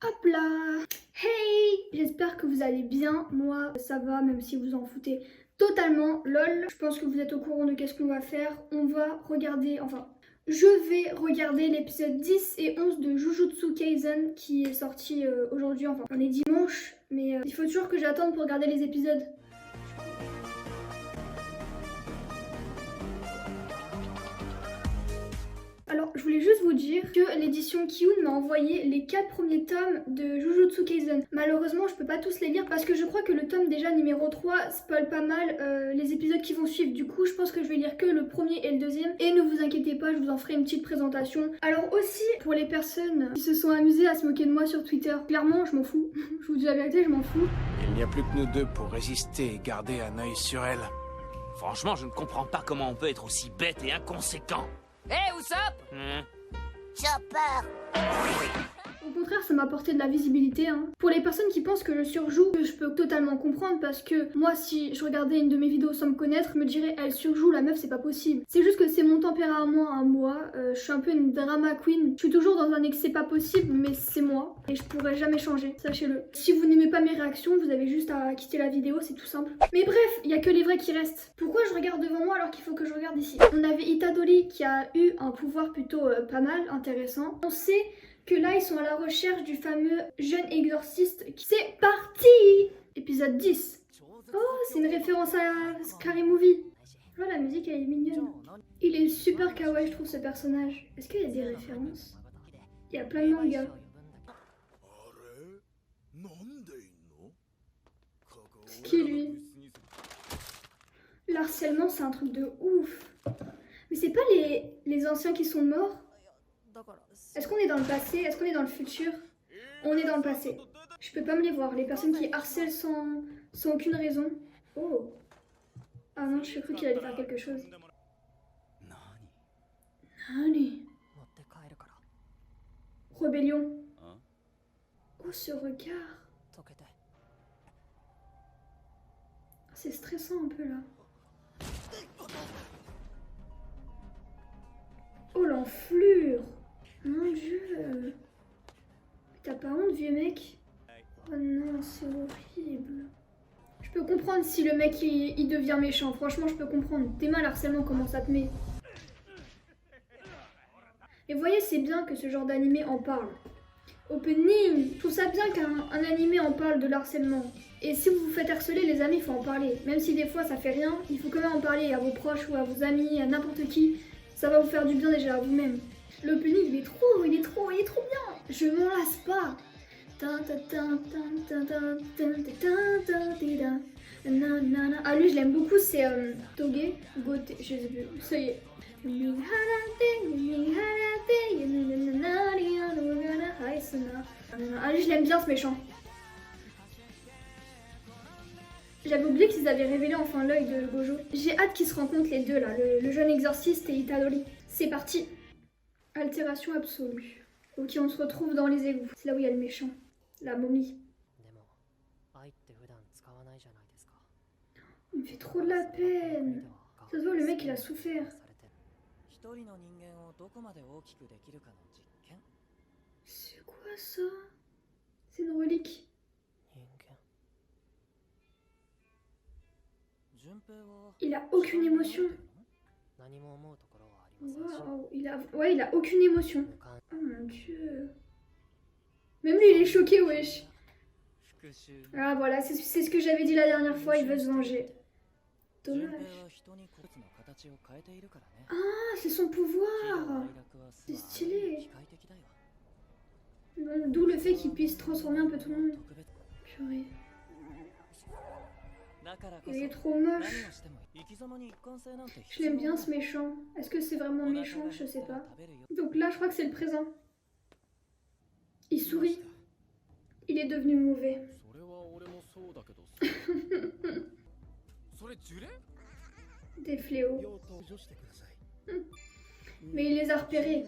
Hop là! Hey! J'espère que vous allez bien. Moi, ça va, même si vous en foutez totalement. Lol. Je pense que vous êtes au courant de qu'est-ce qu'on va faire. On va regarder, enfin, je vais regarder l'épisode 10 et 11 de Jujutsu Kaisen qui est sorti aujourd'hui. Enfin, on est dimanche, mais il faut toujours que j'attende pour regarder les épisodes. Alors, je voulais juste vous dire que l'édition Kiyun m'a envoyé les 4 premiers tomes de Jujutsu Kaisen. Malheureusement, je peux pas tous les lire parce que je crois que le tome déjà numéro 3 spoil pas mal les épisodes qui vont suivre. Du coup, je pense que je vais lire que le premier et le deuxième. Et ne vous inquiétez pas, je vous en ferai une petite présentation. Alors aussi, pour les personnes qui se sont amusées à se moquer de moi sur Twitter, clairement, je m'en fous. Je vous dis la vérité, je m'en fous. Il n'y a plus que nous deux pour résister et garder un œil sur elle. Franchement, je ne comprends pas comment on peut être aussi bête et inconséquent. Hé, Usopp Chopper. Au contraire, ça m'a apporté de la visibilité. Pour les personnes qui pensent que je surjoue, je peux totalement comprendre parce que moi, si je regardais une de mes vidéos sans me connaître, je me dirais elle surjoue, la meuf, c'est pas possible. C'est juste que c'est mon tempérament à moi. Je suis un peu une drama queen. Je suis toujours dans un excès pas possible, mais c'est moi et je pourrais jamais changer, sachez-le. Si vous n'aimez pas mes réactions, vous avez juste à quitter la vidéo, c'est tout simple. Mais bref, il y a que les vrais qui restent. Pourquoi je regarde devant moi alors qu'il faut que je regarde ici? On avait Itadori qui a eu un pouvoir plutôt pas mal, intéressant. On sait que là ils sont à la recherche du fameux jeune exorciste. C'est parti! Épisode 10. Oh, c'est une référence à Scary Movie. Oh, la musique elle est mignonne. Il est super kawaii, je trouve, ce personnage. Est-ce qu'il y a des références? Il y a plein de mangas. C'est qui lui? L'harcèlement c'est un truc de ouf. Mais c'est pas les anciens qui sont morts? Est-ce qu'on est dans le passé? Est-ce qu'on est dans le futur? On est dans le passé. Je peux pas me les voir. Les personnes qui harcèlent sans aucune raison. Oh. Ah non, je cru qu'il allait faire quelque chose. Allez. Rébellion. Oh, ce regard. C'est stressant un peu là. Oh, l'enflure. Mon dieu. T'as pas honte, vieux mec? Oh non, c'est horrible. Je peux comprendre si le mec il devient méchant. Franchement, je peux comprendre. T'es mal harcèlement, comment ça te met? Et vous voyez, c'est bien que ce genre d'animé en parle. Opening, je trouve ça bien qu'un animé en parle de l'harcèlement. Et si vous vous faites harceler, les amis, il faut en parler. Même si des fois ça fait rien, il faut quand même en parler à vos proches ou à vos amis, à n'importe qui. Ça va vous faire du bien déjà à vous-même. L'opening, il est trop bien. Je m'en lasse pas. Ah, lui, je l'aime beaucoup, c'est Toge Gote, je sais plus, ça y est. Ah, lui, je l'aime bien, ce méchant. J'avais oublié qu'ils avaient révélé enfin l'œil de Gojo. J'ai hâte qu'ils se rencontrent les deux là, le jeune exorciste et Itadori. C'est parti. Altération absolue. Ok, on se retrouve dans les égouts. C'est là où il y a le méchant. La momie. Il me fait trop de la peine. Ça se voit, le mec il a souffert. C'est quoi ça? C'est une relique. Il a aucune émotion. Wow, il a aucune émotion. Oh mon dieu. Même lui il est choqué, wesh. Ah voilà, c'est ce que j'avais dit la dernière fois, il veut se venger. Dommage. Ah, c'est son pouvoir. C'est stylé. D'où le fait qu'il puisse transformer un peu tout le monde. Purée. Il est trop moche. Je l'aime bien ce méchant. Est-ce que c'est vraiment méchant? Je sais pas. Donc là, je crois que c'est le présent. Il sourit. Il est devenu mauvais. Des fléaux. Mais il les a repérés.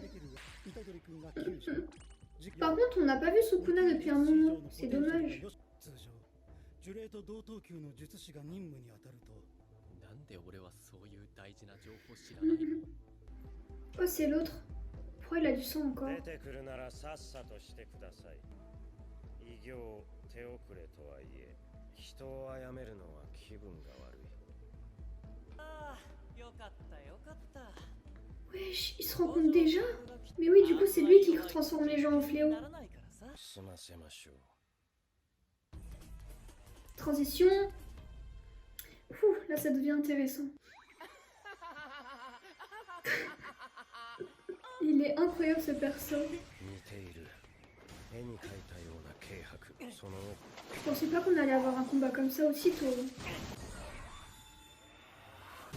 Par contre, on n'a pas vu Sukuna depuis un moment. C'est dommage. Oh, c'est l'autre. Pourquoi il a du sang encore? 異形手遅れとはいえ人を殺めるのは気分が悪い。ああ、よかったよかった。 Wesh, ils se rencontrent déjà? Mais oui, du coup, c'est lui qui transforme les gens en fléaux. 済ませましょう。 Transition. Ouh, là, ça devient intéressant. Il est incroyable ce perso. 似ている。絵に描いたような軽薄。その Je pensais pas qu'on allait avoir un combat comme ça aussitôt.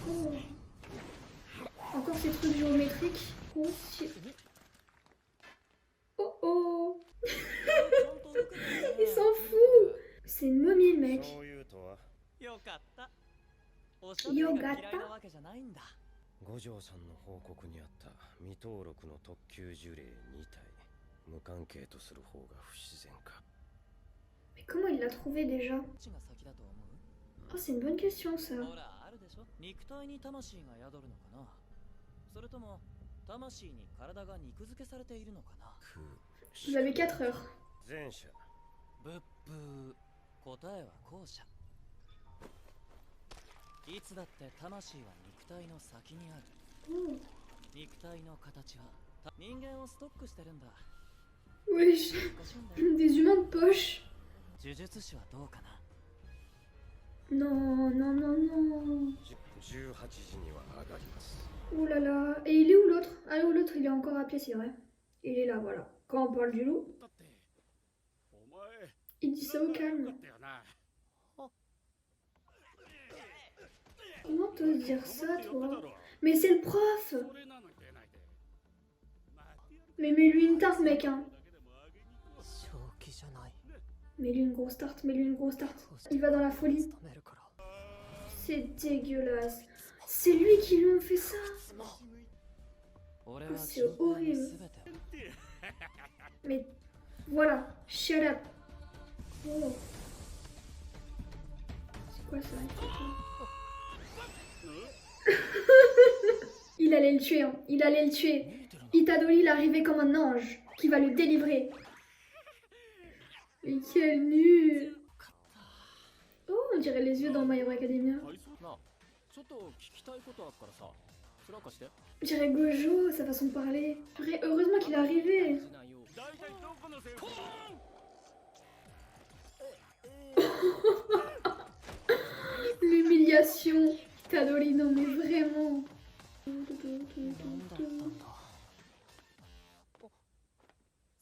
Oh. Encore ces trucs géométriques. Oh, oh oh. Il s'en fout. C'est une momie le mec. そういうとはよかった。おしゃべりが嫌いなわけじゃないんだ。五条さんの報告にあった未登録の特級呪霊2体。無関係とする方が不自然か。 Mais comment il l'a trouvé déjà? どっちが先だと思う？ Oh, c'est une bonne question ça. ほら、あるでしょ。肉体に魂が宿るのかな。それとも魂に体が肉付けされているのかな。 Vous avez 4 heures. 前者。ブッブー。答えは後者。いつだって魂は肉体の先にある。 Oh. 肉体の形は人間をストックしてるんだ。 Wesh. 難しいんだよ。 Des humains de poche. 呪術師はどうかな。 Non, non, non, non. 18時には上がります。 Oh là là. Et il est où l'autre? Ah, où l'autre il est encore à pied, c'est vrai. Il est là, voilà. Quand on parle du loup, il dit ça au calme. Comment t'oses dire ça, toi? Mais c'est le prof! Mais mets-lui une tarte, mec, hein. 正気じゃない。 Mets-lui une grosse tarte, mets-lui une grosse tarte. Il va dans la folie. 止めるから。 C'est dégueulasse. C'est lui qui lui a fait ça. 俺 Oh, は c'est horrible. 全て Mais voilà, shut up. Oh. C'est quoi ça? Il allait le tuer, hein. Il allait le tuer. Itadori, il arrivait comme un ange qui va le délivrer. Mais quel nul. Oh, on dirait les yeux dans My Hero Academia. なあ、ちょっと聞きたいことあるからさ、そらかして。 On dirait Gojo, sa façon de parler. Purée, heureusement qu'il est arrivé. しないよう。大体どこのセリフ？ L'humiliation. Itadori, non mais vraiment. 何だったんだ。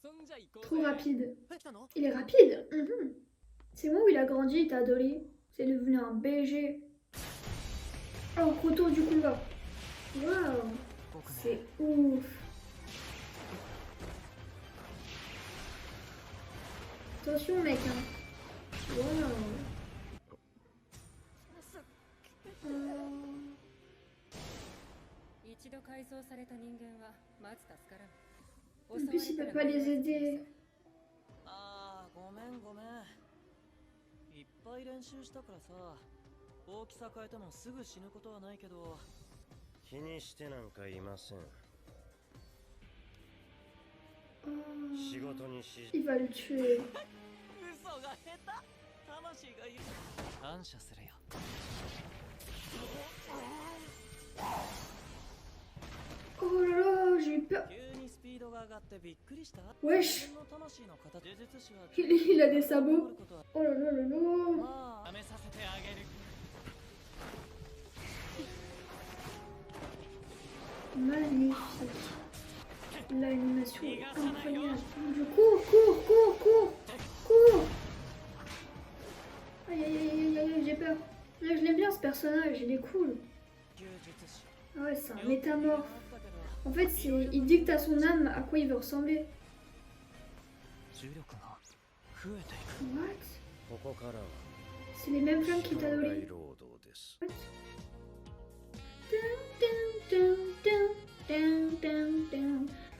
そんじゃ行こうぜ。 Trop rapide. え、来たの？ Il est rapide. Mhm. C'est moi où il a grandi, Itadori. C'est devenu un BG. Oh, retour du combat. Waouh. 僕ね。 C'est ouf. Attention, mec. Hein. Waouh. Euh, 一度改造された人間はまず助からん。 En plus, il peut pas les aider. ああ、ごめんごめん。いっぱい練習したからさ、大きさ変えてもすぐ死ぬことはないけど。気にしてなんかいません。 Oh. 仕事にし Il va le tuer. 嘘が下手。魂がいる。感謝するよ。 Oh là là, j'ai eu peur. 急にスピードが上がってびっくりした。 Wesh. 自分の魂の形。呪術師は Il a des sabots. Oh là là là là. まあ、試させてあげる。 Magnifique. L'animation est incroyable. Du cours, cours, cours, cours, cours. Aïe aïe aïe aïe aïe, j'ai peur. Mais je l'aime bien ce personnage, il est cool. 旧術師。 Ah ouais, c'est un métamorphe. En fait, il dicte à son âme à quoi il veut ressembler. 重力が増えていく。 What? ここからは C'est les mêmes flammes 生 qu'Itadori. 涯労働です。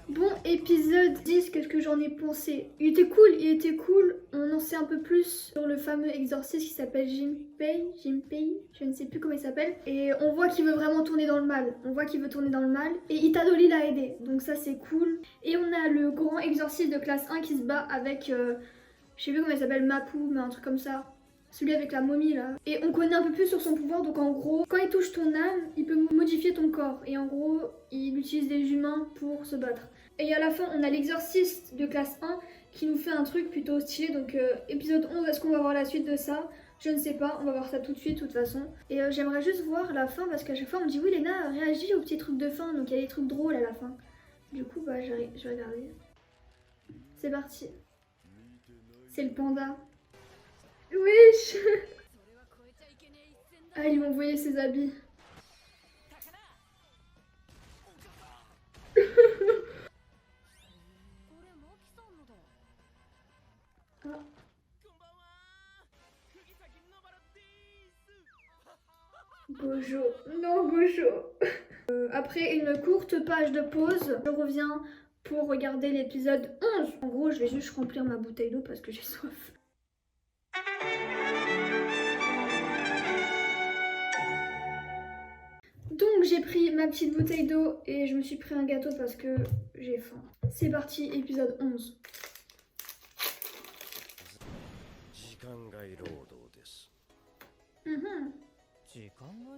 Bon, épisode 10, qu'est-ce que j'en ai pensé? Il était cool, il était cool. On en sait un peu plus sur le fameux exorciste qui s'appelle Jinpei, je ne sais plus comment il s'appelle. Et on voit qu'il veut vraiment tourner dans le mal. On voit qu'il veut tourner dans le mal. Et Itadori l'a aidé, donc ça c'est cool. Et on a le grand exorciste de classe 1 qui se bat avec... Je sais plus comment il s'appelle, Mapu, mais un truc comme ça. Celui avec la momie là. Et on connaît un peu plus sur son pouvoir, donc en gros, quand il touche ton âme, il peut modifier ton corps. Et en gros, il utilise des humains pour se battre. Et à la fin, on a l'exorciste de classe 1 qui nous fait un truc plutôt stylé. Donc épisode 11, est-ce qu'on va voir la suite de ça? Je ne sais pas, on va voir ça tout de suite de toute façon. Et j'aimerais juste voir la fin parce qu'à chaque fois on me dit oui Léna, réagis aux petits trucs de fin, donc il y a des trucs drôles à la fin. Du coup bah je vais regarder. C'est parti. C'est le panda. Wesh. Ah ils m'ont envoyé ses habits. Ah. Gojo, non Gojo. Après une courte page de pause, je reviens pour regarder l'épisode 11. En gros, je vais juste remplir ma bouteille d'eau parce que j'ai soif. Donc j'ai pris ma petite bouteille d'eau et je me suis pris un gâteau parce que j'ai faim. C'est parti, épisode 11. Mhm.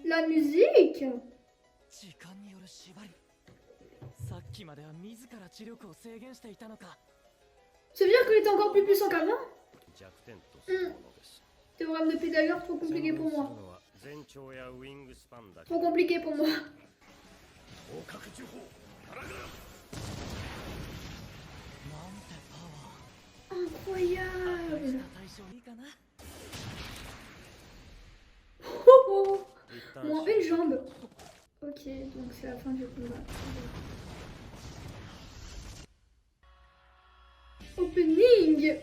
La musique. 時間による縛り。さっきまでは自ら知力を制限していたのか。 Ça veut dire qu'il était encore plus puissant qu'avant? Théorème de Pythagore, trop compliqué pour moi. Trop compliqué pour moi. Incroyable. Oh, oh. Moins une jambe. Ok, donc c'est la fin du combat. Opening.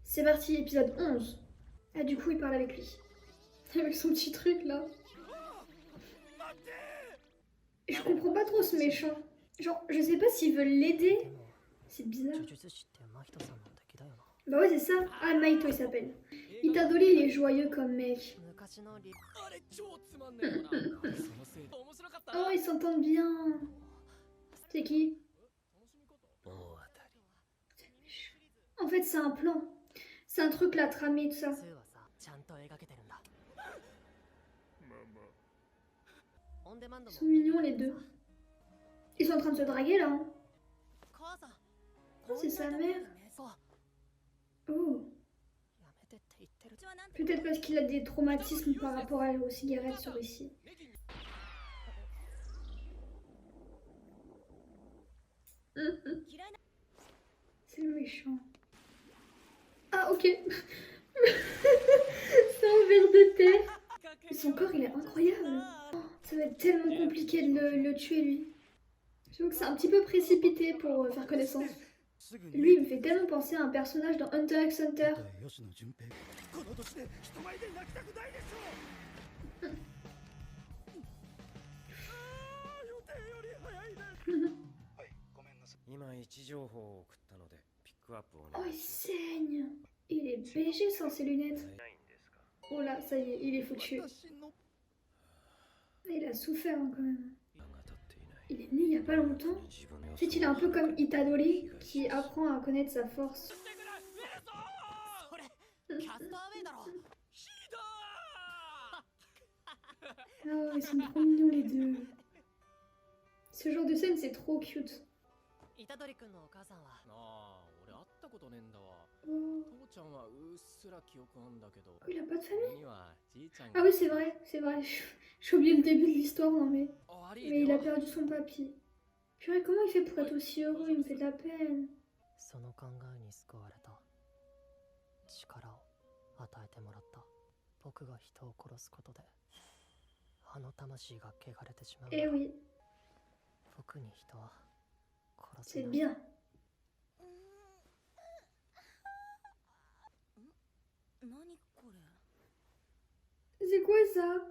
C'est parti, épisode 11. Ah du coup il parle avec lui. Avec son petit truc là. Je comprends pas trop ce méchant. Genre, je sais pas s'ils veulent l'aider. C'est bizarre. Bah ouais, c'est ça. Ah, Maito il s'appelle. Itadori il est joyeux comme mec. Oh, ils s'entendent bien. C'est qui? En fait, c'est un plan. C'est un truc là, tramé, tout ça. Ils sont mignons les deux. Ils sont en train de se draguer là. Hein. Oh, c'est sa mère. Oh. Peut-être parce qu'il a des traumatismes par rapport aux cigarettes sur ici. C'est le méchant. Ah ok. C'est un verre de terre. Son corps il est incroyable. Oh, ça va être tellement compliqué de le tuer lui. Je trouve que c'est un petit peu précipité pour faire connaissance. Lui il me fait tellement penser à un personnage dans Hunter x Hunter. Oh il saigne. Il est BG sans ses lunettes. Oh là, ça y est, il est foutu. Il a souffert hein, quand même. Il est né il y a pas longtemps. En fait, il est un peu comme Itadori qui apprend à connaître sa force. Oh, ils sont trop mignons les deux. Ce genre de scène, c'est trop cute. Oh. Oh, il a pas de famille. Ah oui, c'est vrai, c'est vrai. J'ai oublié le début de l'histoire, non mais... Mais il a perdu son papy. Purée, comment il fait pour être aussi heureux? Il me fait de la peine. Eh oui. C'est bien. C'est quoi ça?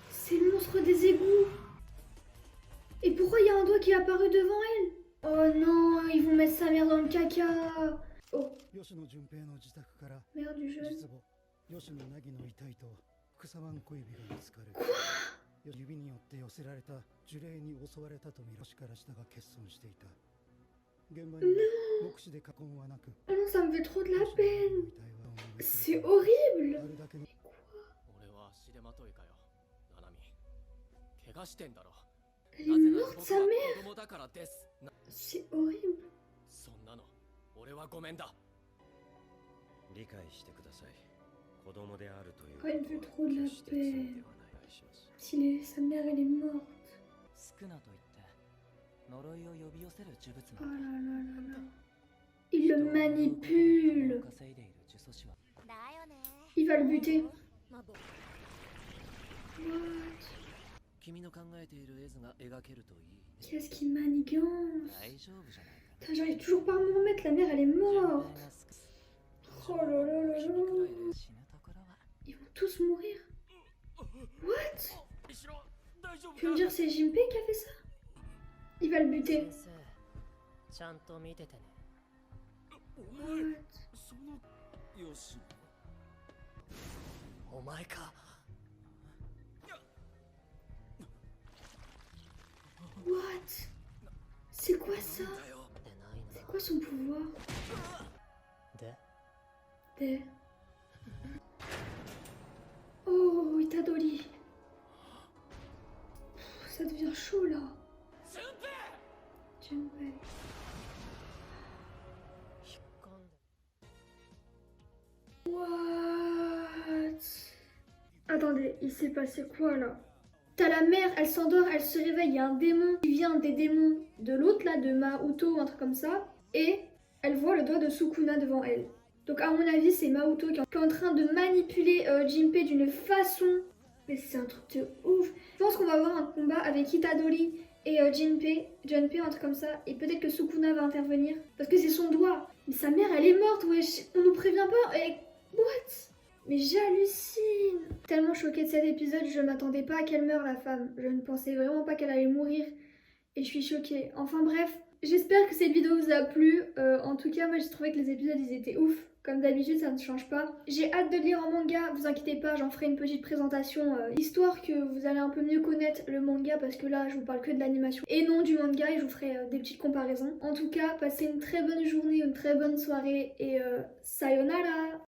C'est le monstre des égouts. Et pourquoi il y a un doigt qui est apparu devant elle? Oh non, ils vont mettre sa mère dans le caca. Oh, 吉野純平の自宅から mère du jeune. 実母吉野凪の遺体と草番小指が見つかる。指によって寄せられた樹齢に襲われたと見らしから下が欠損していた。現場には目視で囲むはなく、 Oh non, ça me fait trop de la 吉野 peine. の遺体は C'est horrible. あるだけの俺は足手まといかよナナミ怪我してんだろ Elle est morte, sa 僕は mère. 子供だからですな C'est horrible. そんなの俺はごめんだ理解してください。子供であるという Oh, il me fait trop de la 決して罪で peine. はない。お願いします。 Sa mère, elle est morte. スクナといって呪いを呼び寄せる呪物 Oh なんだ là là là là. Il le manipule. 稼いでいる呪詛師はだよね。 Il va le buter. まあ僕 What? 君の考えている絵図が描けるといいね Qu'est-ce qu'il manigance? 大丈夫じゃないか Putain, j'arrive toujours pas à me remettre. La mère, elle est な morte. 純平がスク Oh là là là là. 響くらいで死ぬところは Ils vont tous mourir. What? 後ろ大丈夫 Tu veux me dire c'est Jinpei qui a fait ça? Il va le buter. ちゃんと見ててね What? そのよしお前か What? C'est quoi ça? だよでないな C'est quoi son pouvoir? で Des... Oh, Itadori. Ça devient chaud là. Junpei. 引っ込んで What? Attendez, il s'est passé quoi là? T'as la mère, elle s'endort, elle se réveille, il y a un démon qui vient des démons de l'autre là, de Maoto ou un truc comme ça, et elle voit le doigt de Sukuna devant elle. Donc à mon avis, c'est Maoto qui est en train de manipuler Jinpei d'une façon... Mais c'est un truc de ouf. Je pense qu'on va avoir un combat avec Itadori et Junpei, un truc comme ça, et peut-être que Sukuna va intervenir, parce que c'est son doigt. Mais sa mère, elle est morte, wesh, on nous prévient pas, et... What? Mais j'hallucine. Tellement choquée de cet épisode, je ne m'attendais pas à qu'elle meure la femme. Je ne pensais vraiment pas qu'elle allait mourir. Et je suis choquée. Enfin bref, j'espère que cette vidéo vous a plu. En tout cas, moi j'ai trouvé que les épisodes ils étaient ouf. Comme d'habitude, ça ne change pas. J'ai hâte de le lire en manga, vous inquiétez pas, j'en ferai une petite présentation, histoire que vous allez un peu mieux connaître le manga, parce que là, je vous parle que de l'animation et non du manga, et je vous ferai des petites comparaisons. En tout cas, passez une très bonne journée, une très bonne soirée, et sayonara!